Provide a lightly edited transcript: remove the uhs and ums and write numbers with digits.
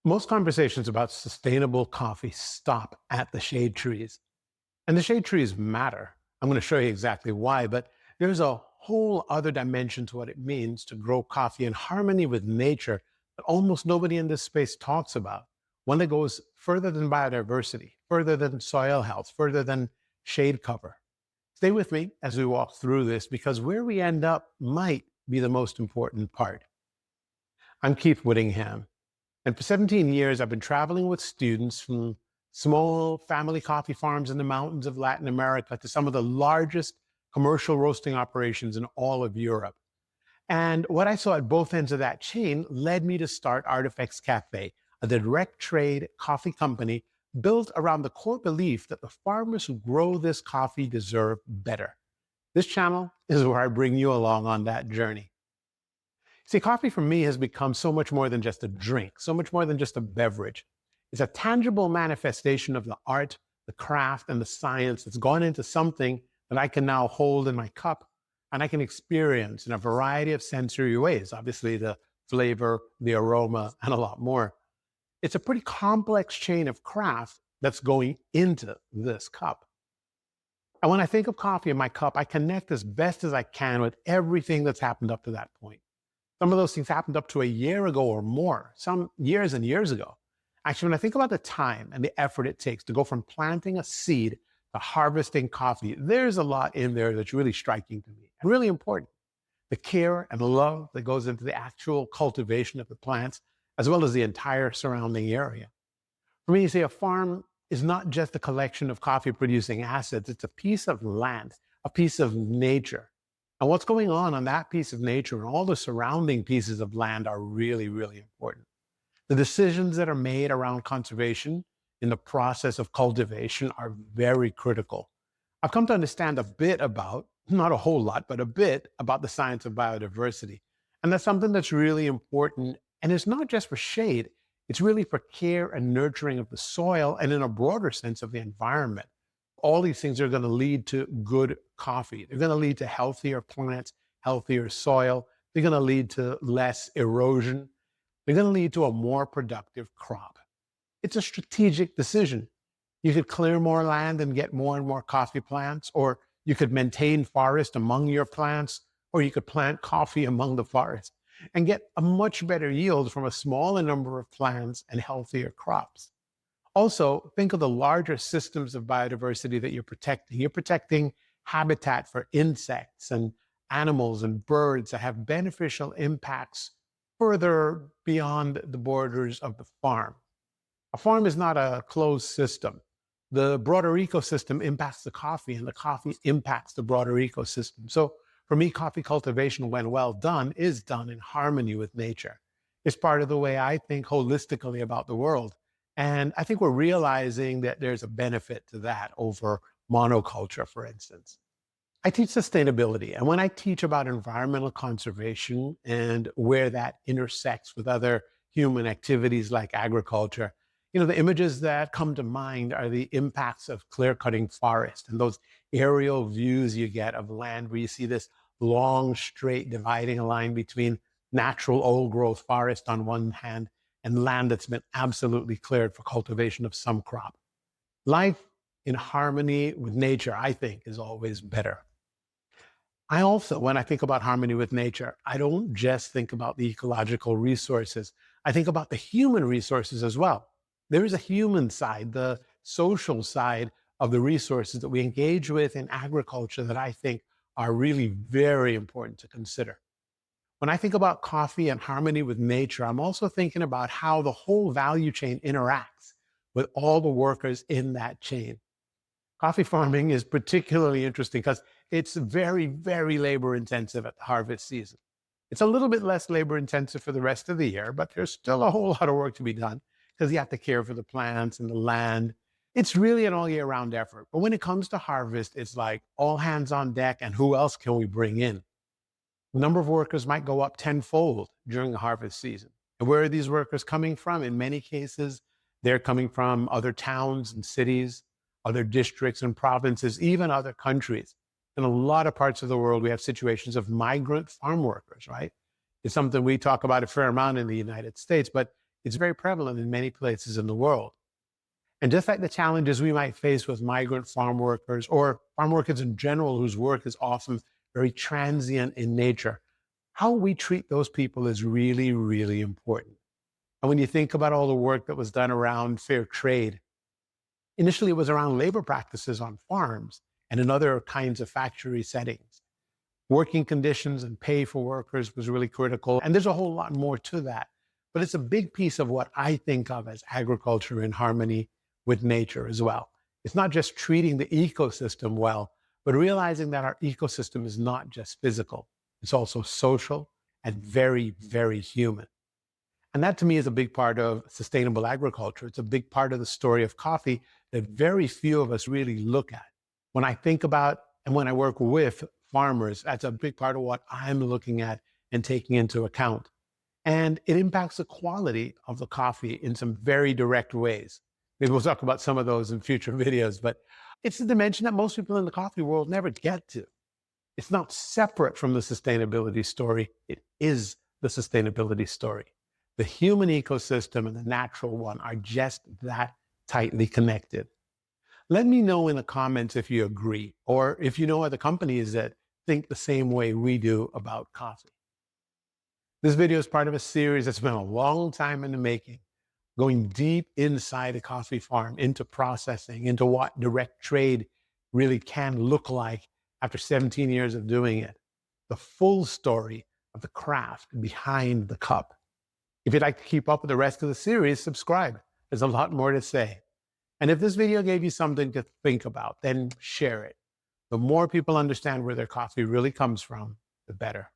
Most conversations about sustainable coffee stop at the shade trees. And the shade trees matter. I'm going to show you exactly why, but there's a whole other dimension to what it means to grow coffee in harmony with nature that almost nobody in this space talks about. One that goes further than biodiversity, further than soil health, further than shade cover. Stay with me as we walk through this because where we end up might be the most important part. I'm Keith Whittingham. And for 17 years, I've been traveling with students from small family coffee farms in the mountains of Latin America to some of the largest commercial roasting operations in all of Europe. And what I saw at both ends of that chain led me to start Artifx Cafe, a direct trade coffee company built around the core belief that the farmers who grow this coffee deserve better. This channel is where I bring you along on that journey. See, coffee for me has become so much more than just a drink, so much more than just a beverage. It's a tangible manifestation of the art, the craft, and the science that's gone into something that I can now hold in my cup and I can experience in a variety of sensory ways. Obviously, the flavor, the aroma, and a lot more. It's a pretty complex chain of craft that's going into this cup. And when I think of coffee in my cup, I connect as best as I can with everything that's happened up to that point. Some of those things happened up to a year ago or more, some years and years ago. Actually, when I think about the time and the effort it takes to go from planting a seed to harvesting coffee, there's a lot in there that's really striking to me and really important. The care and love that goes into the actual cultivation of the plants, as well as the entire surrounding area. For me, you see, a farm is not just a collection of coffee producing assets, it's a piece of land, a piece of nature. And what's going on that piece of nature and all the surrounding pieces of land are really, really important. The decisions that are made around conservation in the process of cultivation are very critical. I've come to understand a bit about, not a whole lot, but a bit about the science of biodiversity. And that's something that's really important. And it's not just for shade, it's really for care and nurturing of the soil and in a broader sense of the environment. All these things are going to lead to good coffee. They're going to lead to healthier plants, healthier soil. They're going to lead to less erosion. They're going to lead to a more productive crop. It's a strategic decision. You could clear more land and get more and more coffee plants, or you could maintain forest among your plants, or you could plant coffee among the forest and get a much better yield from a smaller number of plants and healthier crops. Also, think of the larger systems of biodiversity that you're protecting. You're protecting habitat for insects and animals and birds that have beneficial impacts further beyond the borders of the farm. A farm is not a closed system. The broader ecosystem impacts the coffee, and the coffee impacts the broader ecosystem. So for me, coffee cultivation, when well done, is done in harmony with nature. It's part of the way I think holistically about the world. And I think we're realizing that there's a benefit to that over monoculture, for instance. I teach sustainability. And when I teach about environmental conservation and where that intersects with other human activities like agriculture, the images that come to mind are the impacts of clear-cutting forest and those aerial views you get of land where you see this long, straight dividing line between natural old-growth forest on one hand and land that's been absolutely cleared for cultivation of some crop. Life in harmony with nature, I think, is always better. I also, when I think about harmony with nature, I don't just think about the ecological resources. I think about the human resources as well. There is a human side, the social side of the resources that we engage with in agriculture that I think are really very important to consider. When I think about coffee and harmony with nature, I'm also thinking about how the whole value chain interacts with all the workers in that chain. Coffee farming is particularly interesting because it's very, very labor intensive at the harvest season. It's a little bit less labor intensive for the rest of the year, but there's still a whole lot of work to be done because you have to care for the plants and the land. It's really an all year round effort. But when it comes to harvest, it's like all hands on deck and who else can we bring in? The number of workers might go up tenfold during the harvest season. And where are these workers coming from? In many cases, they're coming from other towns and cities, other districts and provinces, even other countries. In a lot of parts of the world, we have situations of migrant farm workers, right? It's something we talk about a fair amount in the United States, but It's very prevalent in many places in the world. And just like the challenges we might face with migrant farm workers or farm workers in general, whose work is often very transient in nature, how we treat those people is really, really important. And when you think about all the work that was done around fair trade, initially it was around labor practices on farms and in other kinds of factory settings. Working conditions and pay for workers was really critical. And there's a whole lot more to that. But it's a big piece of what I think of as agriculture in harmony with nature as well. It's not just treating the ecosystem well, but realizing that our ecosystem is not just physical, it's also social and very, very human. And that to me is a big part of sustainable agriculture. It's a big part of the story of coffee that very few of us really look at. When I think about and when I work with farmers, that's a big part of what I'm looking at and taking into account. And it impacts the quality of the coffee in some very direct ways. Maybe we'll talk about some of those in future videos, but it's a dimension that most people in the coffee world never get to. It's not separate from the sustainability story. It is the sustainability story. The human ecosystem and the natural one are just that tightly connected. Let me know in the comments if you agree, or if you know other companies that think the same way we do about coffee. This video is part of a series that's been a long time in the making, going deep inside a coffee farm, into processing, into what direct trade really can look like after 17 years of doing it. The full story of the craft behind the cup. If you'd like to keep up with the rest of the series, subscribe. There's a lot more to say. And if this video gave you something to think about, then share it. The more people understand where their coffee really comes from, the better.